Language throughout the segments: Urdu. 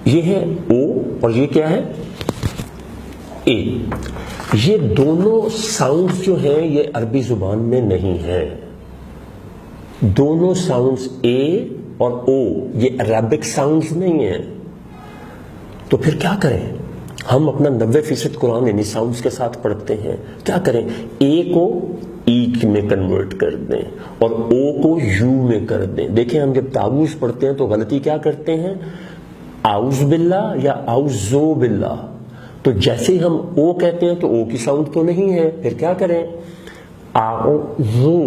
یہ ہے او اور یہ کیا ہے اے. یہ دونوں ساؤنڈز جو ہیں یہ عربی زبان میں نہیں ہیں. دونوں ساؤنڈز اے اور او یہ عربک ساؤنڈز نہیں ہیں. تو پھر کیا کریں؟ ہم اپنا 90% قرآن انہی ساؤنڈز کے ساتھ پڑھتے ہیں. کیا کریں؟ اے کو ای میں کنورٹ کر دیں اور او کو یو میں کر دیں. دیکھیں ہم جب تعوذ پڑھتے ہیں تو غلطی کیا کرتے ہیں؟ اعوذ باللہ یا اعوذو باللہ. تو جیسے ہی ہم او کہتے ہیں تو او کی ساؤنڈ تو نہیں ہے. پھر کیا کریں؟ اعوذو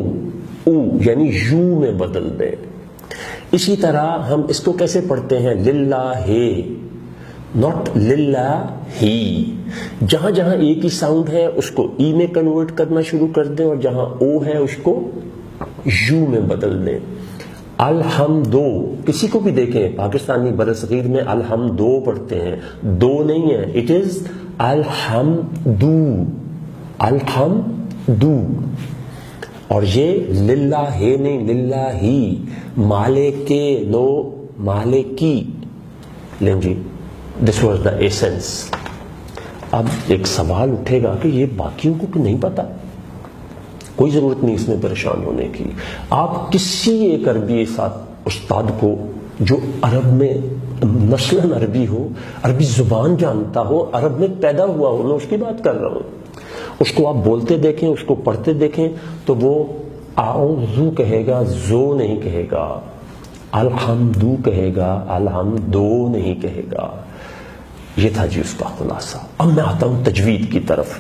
او یعنی یو میں بدل دیں. اسی طرح ہم اس کو کیسے پڑھتے ہیں؟ للہ ناٹ للہ ہی. جہاں جہاں اے کی ساؤنڈ ہے اس کو ای میں کنورٹ کرنا شروع کر دیں اور جہاں او ہے اس کو یو میں بدل دیں. الحمدو کسی کو بھی دیکھیں پاکستانی برصغیر میں الحمدو پڑھتے ہیں، دو نہیں ہے، اٹ از الحمدو الحمدو. اور یہ للہ ہے نہیں للہ ہی. مالک نو مالکی. لیں جی دس واز دا ایسنس. اب ایک سوال اٹھے گا کہ یہ باقیوں کو نہیں پتا. کوئی ضرورت نہیں اس میں پریشان ہونے کی. آپ کسی ایک عربی استاد کو جو عرب میں نسلاً عربی ہو، عربی زبان جانتا ہو، عرب میں پیدا ہوا ہو، میں اس کی بات کر رہا ہوں، اس کو آپ بولتے دیکھیں، اس کو پڑھتے دیکھیں تو وہ اعوذو کہے گا، زو نہیں کہے گا. الحمدو کہے گا، الحمدو نہیں کہے گا. یہ تھا جی اس کا خلاصہ. اب میں آتا ہوں تجوید کی طرف.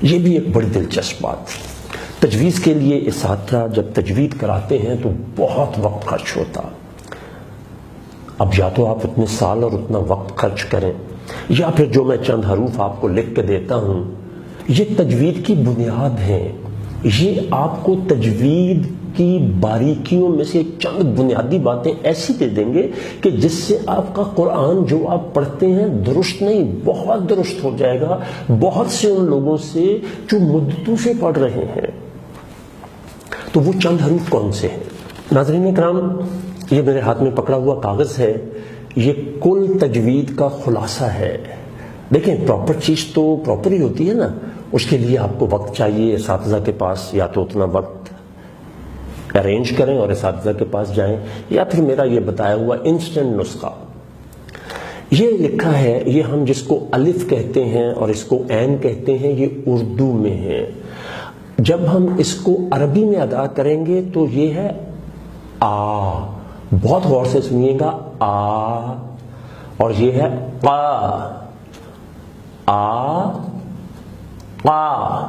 یہ بھی ایک بڑی دلچسپ بات. تجویز کے لیے اساتذہ جب تجوید کراتے ہیں تو بہت وقت خرچ ہوتا. اب یا تو آپ اتنے سال اور اتنا وقت خرچ کریں یا پھر جو میں چند حروف آپ کو لکھ کے دیتا ہوں یہ تجوید کی بنیاد ہیں. یہ آپ کو تجوید کی باریکیوں میں سے چند بنیادی باتیں ایسی دے دیں گے کہ جس سے آپ کا قرآن جو آپ پڑھتے ہیں درست نہیں بہت درست ہو جائے گا بہت سے ان لوگوں سے جو مدتوں سے پڑھ رہے ہیں. تو وہ چند حروف کون سے ہیں؟ ناظرین اکرام، یہ میرے ہاتھ میں پکڑا ہوا کاغذ ہے، یہ کل تجوید کا خلاصہ ہے. دیکھیں پراپر چیز تو پراپر ہی ہوتی ہے نا، اس کے لیے آپ کو وقت چاہیے. اساتذہ کے پاس یا تو اتنا وقت ارینج کریں اور اساتذہ کے پاس جائیں یا پھر میرا یہ بتایا ہوا انسٹنٹ نسخہ. یہ لکھا ہے، یہ ہم جس کو الف کہتے ہیں اور اس کو عین کہتے ہیں یہ اردو میں ہے. جب ہم اس کو عربی میں ادا کریں گے تو یہ ہے آ. بہت غور سے سنیے گا آ. اور یہ ہے قا. آ قا.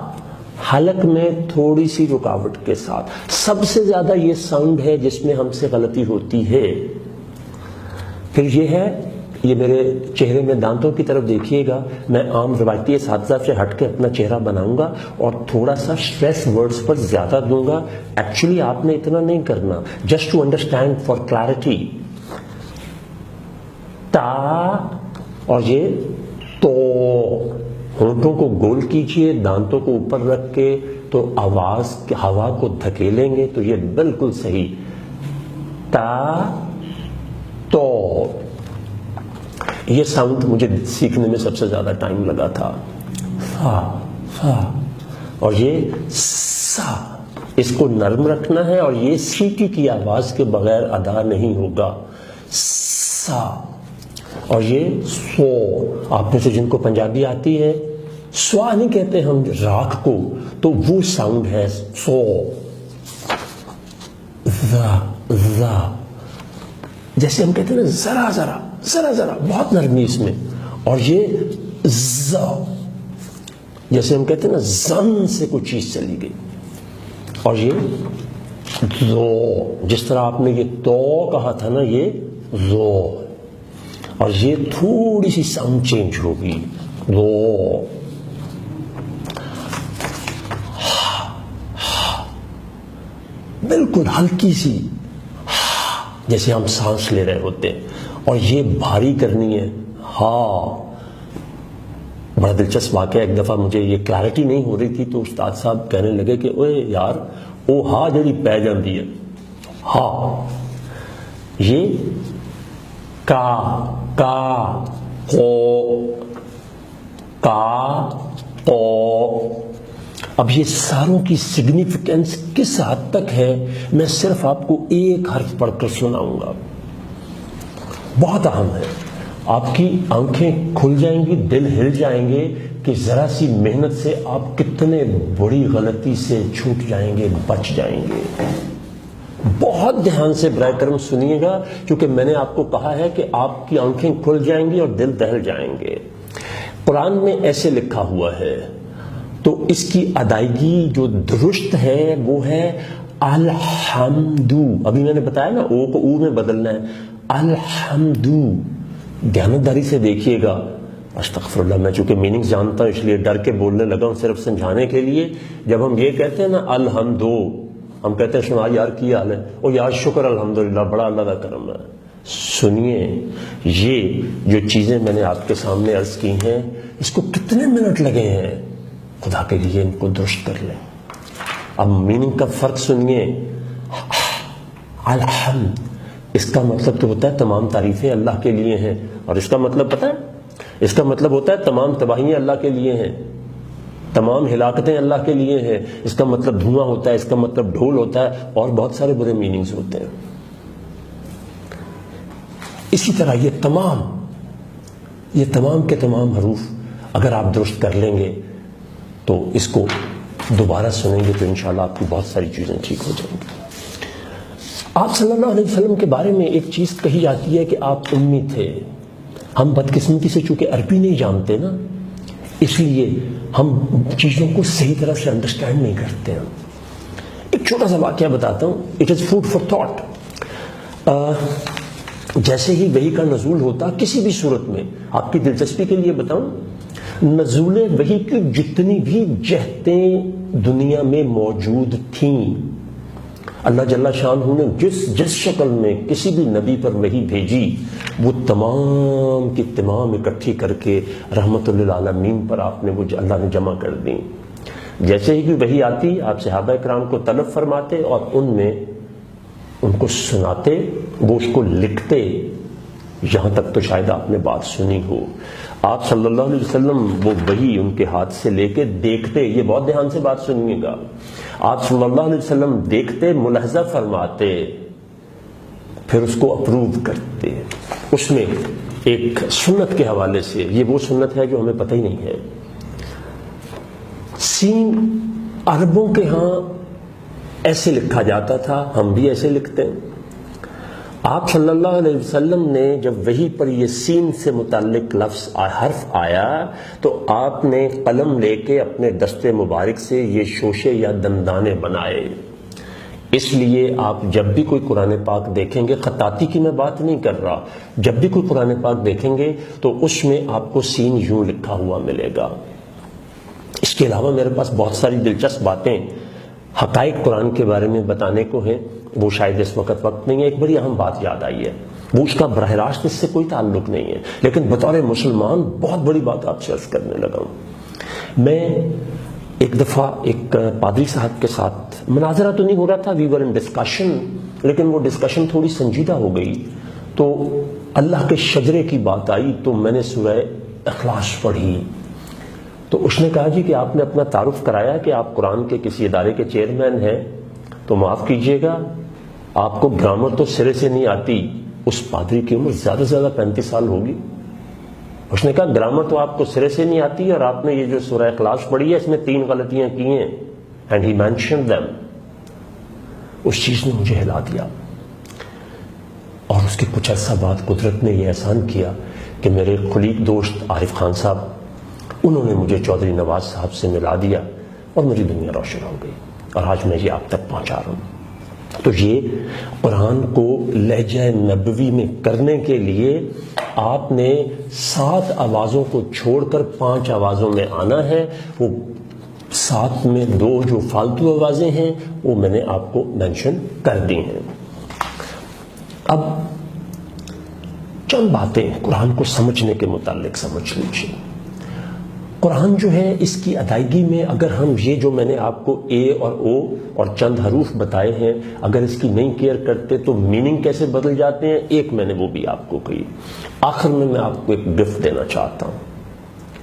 حلق میں تھوڑی سی رکاوٹ کے ساتھ. سب سے زیادہ یہ ساؤنڈ ہے جس میں ہم سے غلطی ہوتی ہے. پھر یہ ہے، یہ میرے چہرے میں دانتوں کی طرف دیکھیے گا. میں عام روایتی اساتذہ سے ہٹ کے اپنا چہرہ بناؤں گا اور تھوڑا سا اسٹریس ورڈز پر زیادہ دوں گا. ایکچولی آپ نے اتنا نہیں کرنا، just to understand for clarity. تا اور یہ تو. ہونٹوں کو گول کیجئے، دانتوں کو اوپر رکھ کے تو آواز ہوا کو دھکیلیں گے تو یہ بالکل صحیح. تا تو. یہ ساؤنڈ مجھے سیکھنے میں سب سے زیادہ ٹائم لگا تھا. فا فا. اور یہ سا. اس کو نرم رکھنا ہے اور یہ سیٹی کی آواز کے بغیر ادا نہیں ہوگا. سا. اور یہ سو. آپ میں سے جن کو پنجابی آتی ہے سوا نہیں کہتے ہم راکھ کو، تو وہ ساؤنڈ ہے سو. ذا ذا. جیسے ہم کہتے ہیں نا ذرا ذرا ذرا ذرا، بہت نرمی اس میں. اور یہ ذا، جیسے ہم کہتے ہیں نا زن سے کوئی چیز چلی گئی. اور یہ زو، جس طرح آپ نے یہ تو کہا تھا نا یہ زو. اور یہ تھوڑی سی ساؤنڈ چینج ہوگی زو. بالکل ہلکی سی جیسے ہم سانس لے رہے ہوتے ہیں. اور یہ بھاری کرنی ہے ہاں. بڑا دلچسپ واقعہ، ایک دفعہ مجھے یہ کلیئرٹی نہیں ہو رہی تھی تو استاد صاحب کہنے لگے کہ اوے یار او ہاں جڑی پی جاندی ہے ہاں. یہ کا کو کا کو. اب یہ ساروں کی سگنیفیکنس کس حد تک ہے میں صرف آپ کو ایک حرف پڑھ کر سناؤں گا. بہت اہم ہے. آپ کی آنکھیں کھل جائیں گی, دل ہل جائیں گے کہ ذرا سی محنت سے آپ کتنے بڑی غلطی سے چھوٹ جائیں گے, بچ جائیں گے. بہت دھیان سے برائے کرم سنیے گا, کیونکہ میں نے آپ کو کہا ہے کہ آپ کی آنکھیں کھل جائیں گی اور دل دہل جائیں گے. قرآن میں ایسے لکھا ہوا ہے, تو اس کی ادائیگی جو درست ہے وہ ہے الحمدو. ابھی میں نے بتایا نا او کو او میں بدلنا ہے. الحمدو. دیانتداری سے دیکھیے گا. استغفر اللہ, میں چونکہ میننگز جانتا ہوں اس لیے ڈر کے بولنے لگا ہوں صرف سمجھانے کے لیے. جب ہم یہ کہتے ہیں نا الحمدو, ہم کہتے ہیں سنا یار کی حال ہے, او یار شکر الحمدللہ, بڑا اللہ کا کرم ہے. سنیے, یہ جو چیزیں میں نے آپ کے سامنے عرض کی ہیں اس کو کتنے منٹ لگے ہیں, خدا کے لیے ان کو درست کر لیں. اب میننگ کا فرق سنیے. الحمد, اس کا مطلب تو ہوتا ہے تمام تعریفیں اللہ کے لیے ہیں, اور اس کا مطلب پتہ ہے, اس کا مطلب ہوتا ہے تمام تباہیاں اللہ کے لیے ہیں, تمام ہلاکتیں اللہ کے لیے ہیں. اس کا مطلب دھواں ہوتا ہے, اس کا مطلب ڈھول ہوتا ہے, اور بہت سارے برے میننگز ہوتے ہیں. اسی طرح یہ تمام کے تمام حروف اگر آپ درست کر لیں گے تو اس کو دوبارہ سنیں گے تو انشاءاللہ آپ کی بہت ساری چیزیں ٹھیک ہو جائیں گی. آپ صلی اللہ علیہ وسلم کے بارے میں ایک چیز کہی جاتی ہے کہ آپ امی تھے. ہم بدقسمتی سے چونکہ عربی نہیں جانتے نا, اس لیے ہم چیزوں کو صحیح طرح سے انڈرسٹینڈ نہیں کرتے ہیں. ایک چھوٹا سا واقعہ بتاتا ہوں, it is food for thought. جیسے ہی وحی کا نزول ہوتا کسی بھی صورت میں, آپ کی دلچسپی کے لیے بتاؤں, نزول وحی کی جتنی بھی جہتیں دنیا میں موجود تھیں, اللہ جل شانہ نے جس شکل میں کسی بھی نبی پر وحی بھیجی وہ تمام کی تمام اکٹھی کر کے رحمت للعالمین پر آپ نے وہ اللہ نے جمع کر دی. جیسے ہی وحی آتی آپ صحابہ کرام کو طلب فرماتے اور ان کو سناتے, وہ اس کو لکھتے. یہاں تک تو شاید آپ نے بات سنی ہو, آپ صلی اللہ علیہ وسلم وہ وحی ان کے ہاتھ سے لے کے دیکھتے. یہ بہت دھیان سے بات سنیے گا. آپ صلی اللہ علیہ وسلم دیکھتے, ملاحظہ فرماتے, پھر اس کو اپروو کرتے. اس میں ایک سنت کے حوالے سے, یہ وہ سنت ہے جو ہمیں پتہ ہی نہیں ہے. سین عربوں کے ہاں ایسے لکھا جاتا تھا, ہم بھی ایسے لکھتے ہیں. آپ صلی اللہ علیہ وسلم نے جب وحی پر یہ سین سے متعلق لفظ حرف آیا تو آپ نے قلم لے کے اپنے دست مبارک سے یہ شوشے یا دندانے بنائے. اس لیے آپ جب بھی کوئی قرآن پاک دیکھیں گے, خطاطی کی میں بات نہیں کر رہا, جب بھی کوئی قرآن پاک دیکھیں گے تو اس میں آپ کو سین یوں لکھا ہوا ملے گا. اس کے علاوہ میرے پاس بہت ساری دلچسپ باتیں حقائق قرآن کے بارے میں بتانے کو ہیں, وہ شاید اس وقت نہیں ہے. ایک بڑی اہم بات یاد آئی ہے, وہ اس کا براہ راست اس سے کوئی تعلق نہیں ہے, لیکن بطور مسلمان بہت بڑی بات آپ سے عرض کرنے لگا ہوں. میں ایک دفعہ ایک پادری صاحب کے ساتھ مناظرہ تو نہیں ہو رہا تھا, وی ور ان ڈسکشن, لیکن وہ ڈسکشن تھوڑی سنجیدہ ہو گئی تو اللہ کے شجرے کی بات آئی تو میں نے سورہ اخلاص پڑھی. تو اس نے کہا جی کہ آپ نے اپنا تعارف کرایا کہ آپ قرآن کے کسی ادارے کے چیئرمین ہیں, تو معاف کیجئے گا آپ کو گرامر تو سرے سے نہیں آتی. اس پادری کی عمر زیادہ سے زیادہ 35 سال ہوگی. اس نے کہا گرامر تو آپ کو سرے سے نہیں آتی, اور آپ نے یہ جو سورہ اخلاص پڑھی ہے اس میں 3 غلطیاں کی ہیں, اینڈ ہی مینشنڈ them. اس چیز نے مجھے ہلا دیا. اور اس کے کچھ عرصہ بعد قدرت نے یہ احسان کیا کہ میرے قلیق دوست عارف خان صاحب, انہوں نے مجھے چودھری نواز صاحب سے ملا دیا اور میری دنیا روشن ہو گئی, اور آج میں یہ آپ تک پہنچا رہا ہوں. تو یہ قرآن کو لہجہ نبوی میں کرنے کے لیے آپ نے 7 آوازوں کو چھوڑ کر 5 آوازوں میں آنا ہے. وہ 7 میں 2 جو فالتو آوازیں ہیں وہ میں نے آپ کو مینشن کر دی ہیں. اب چند باتیں قرآن کو سمجھنے کے متعلق سمجھ لیجیے. قرآن جو ہے اس کی ادائیگی میں اگر ہم یہ جو میں نے آپ کو اے اور او اور چند حروف بتائے ہیں اگر اس کی نہیں کیئر کرتے تو میننگ کیسے بدل جاتے ہیں، ایک میں نے وہ بھی آپ کو کہی۔ آخر میں آپ کو ایک گفٹ دینا چاہتا ہوں،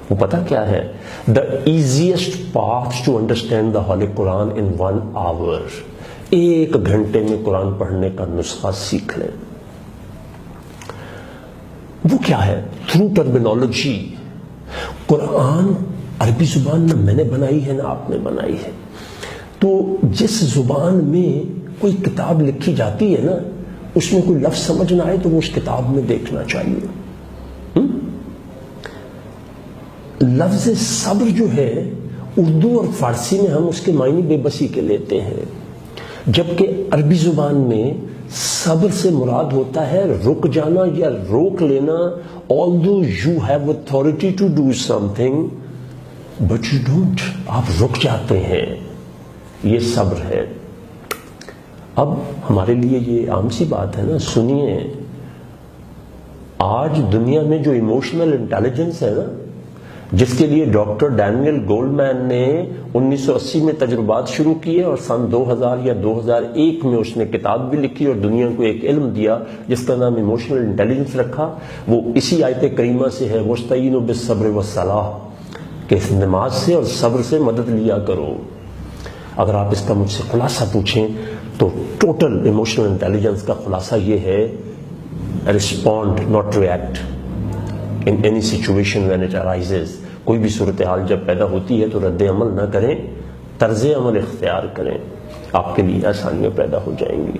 وہ پتہ کیا ہے؟ The easiest path to understand the holy Quran in 1 hour، 1 گھنٹے میں قرآن پڑھنے کا نسخہ سیکھ لیں۔ وہ کیا ہے؟ Through terminology. قرآن عربی زبان نہ میں نے بنائی ہے نہ آپ نے بنائی ہے، تو جس زبان میں کوئی کتاب لکھی جاتی ہے نا، اس میں کوئی لفظ سمجھ نہ آئے تو وہ اس کتاب میں دیکھنا چاہیے۔ لفظ صبر جو ہے اردو اور فارسی میں ہم اس کے معنی بے بسی کے لیتے ہیں، جبکہ عربی زبان میں صبر سے مراد ہوتا ہے رک جانا یا روک لینا۔ although you have authority to do something but you don't، آپ رک جاتے ہیں، یہ صبر ہے۔ اب ہمارے لیے یہ عام سی بات ہے نا، سنیے، آج دنیا میں جو ایموشنل انٹیلیجنس ہے نا، جس کے لیے ڈاکٹر ڈینیل گولڈمین نے 1980 میں تجربات شروع کیے اور سن 2000 یا 2001 میں اس نے کتاب بھی لکھی اور دنیا کو ایک علم دیا جس کا نام ایموشنل انٹیلیجنس رکھا، وہ اسی آیت کریمہ سے ہے، وَاسْتَعِینُوا بِالصَّبْرِ وَالصَّلَاةِ، کہ نماز سے اور صبر سے مدد لیا کرو۔ اگر آپ اس کا مجھ سے خلاصہ پوچھیں تو ٹوٹل ایموشنل انٹیلیجنس کا خلاصہ یہ ہے، respond not react in any situation when it arises۔ کوئی بھی صورتحال جب پیدا ہوتی ہے تو رد عمل نہ کریں، طرز عمل اختیار کریں، آپ کے لیے آسانیاں پیدا ہو جائیں گی۔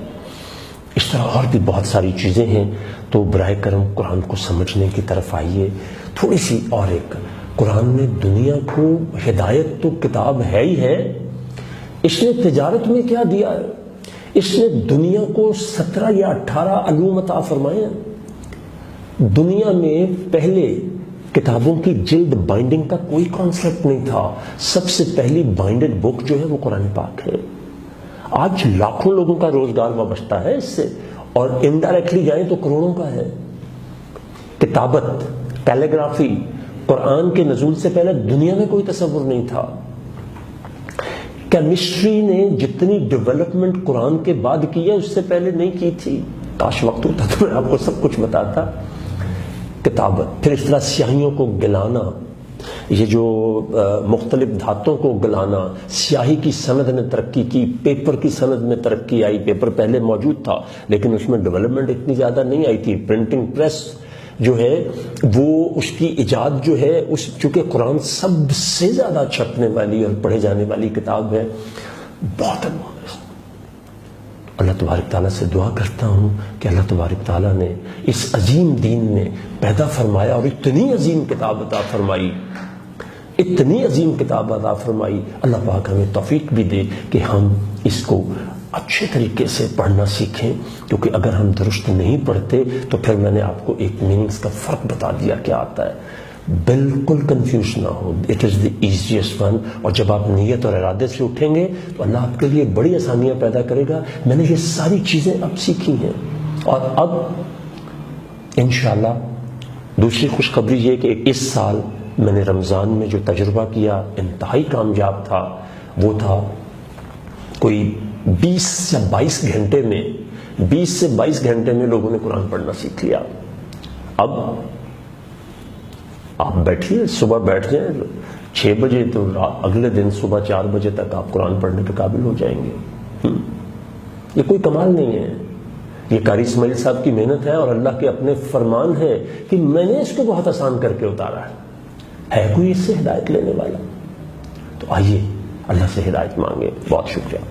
اس طرح اور بھی بہت ساری چیزیں ہیں، تو براہ کرم قرآن کو سمجھنے کی طرف آئیے۔ تھوڑی سی اور ایک، قرآن نے دنیا کو ہدایت تو کتاب ہے ہی ہے، اس نے تجارت میں کیا دیا ہے؟ اس نے دنیا کو 17 یا 18 علوم عطا فرمائے ہیں۔ دنیا میں پہلے کتابوں کی جلد بائنڈنگ کا کوئی کانسیپٹ نہیں تھا، سب سے پہلی بائنڈڈ بک جو ہے وہ قرآن پاک ہے۔ آج لاکھوں لوگوں کا روزگار وابستہ ہے اس سے، اور انڈائریکٹلی جائیں تو کروڑوں کا ہے۔ کتابت، کیلیگرافی قرآن کے نزول سے پہلے دنیا میں کوئی تصور نہیں تھا۔ کیمسٹری نے جتنی ڈیولپمنٹ قرآن کے بعد کی ہے اس سے پہلے نہیں کی تھی۔ کاش وقت ہوتا تو میں آپ کو سب کچھ بتاتا۔ کتابت، پھر اس طرح سیاہیوں کو گلانا، یہ جو مختلف دھاتوں کو گلانا، سیاہی کی سند نے ترقی کی، پیپر کی سند میں ترقی آئی۔ پیپر پہلے موجود تھا لیکن اس میں ڈیولپمنٹ اتنی زیادہ نہیں آئی تھی۔ پرنٹنگ پریس جو ہے وہ اس کی ایجاد جو ہے، اس چونکہ قرآن سب سے زیادہ چھپنے والی اور پڑھے جانے والی کتاب ہے، بہت انمول۔ اللہ تبارک تعالیٰ سے دعا کرتا ہوں کہ اللہ تبارک تعالیٰ نے اس عظیم دین میں پیدا فرمایا اور اتنی عظیم کتاب عطا فرمائی، اتنی عظیم کتاب عطا فرمائی، اللہ پاک ہمیں توفیق بھی دے کہ ہم اس کو اچھے طریقے سے پڑھنا سیکھیں، کیونکہ اگر ہم درست نہیں پڑھتے تو پھر میں نے آپ کو ایک میننگز کا فرق بتا دیا کیا آتا ہے، بالکل کنفیوز نہ ہو، it is the easiest one. اور جب آپ نیت اور ارادے سے اٹھیں گے تو اللہ آپ کے لیے بڑی آسانیاں پیدا کرے گا۔ میں نے یہ ساری چیزیں اب سیکھی ہیں، اور اب انشاءاللہ دوسری خوشخبری یہ کہ اس سال میں نے رمضان میں جو تجربہ کیا انتہائی کامیاب تھا، وہ تھا کوئی 20 یا 22 گھنٹے میں 20 سے 22 گھنٹے میں لوگوں نے قرآن پڑھنا سیکھ لیا۔ اب آپ بیٹھیے، صبح بیٹھ جائیں 6 بجے تو اگلے دن صبح 4 بجے تک آپ قرآن پڑھنے کے قابل ہو جائیں گے۔ یہ کوئی کمال نہیں ہے، یہ قاری اسماعیل صاحب کی محنت ہے اور اللہ کے اپنے فرمان ہے کہ میں نے اس کو بہت آسان کر کے اتارا ہے کوئی اس سے ہدایت لینے والا؟ تو آئیے اللہ سے ہدایت مانگے۔ بہت شکریہ۔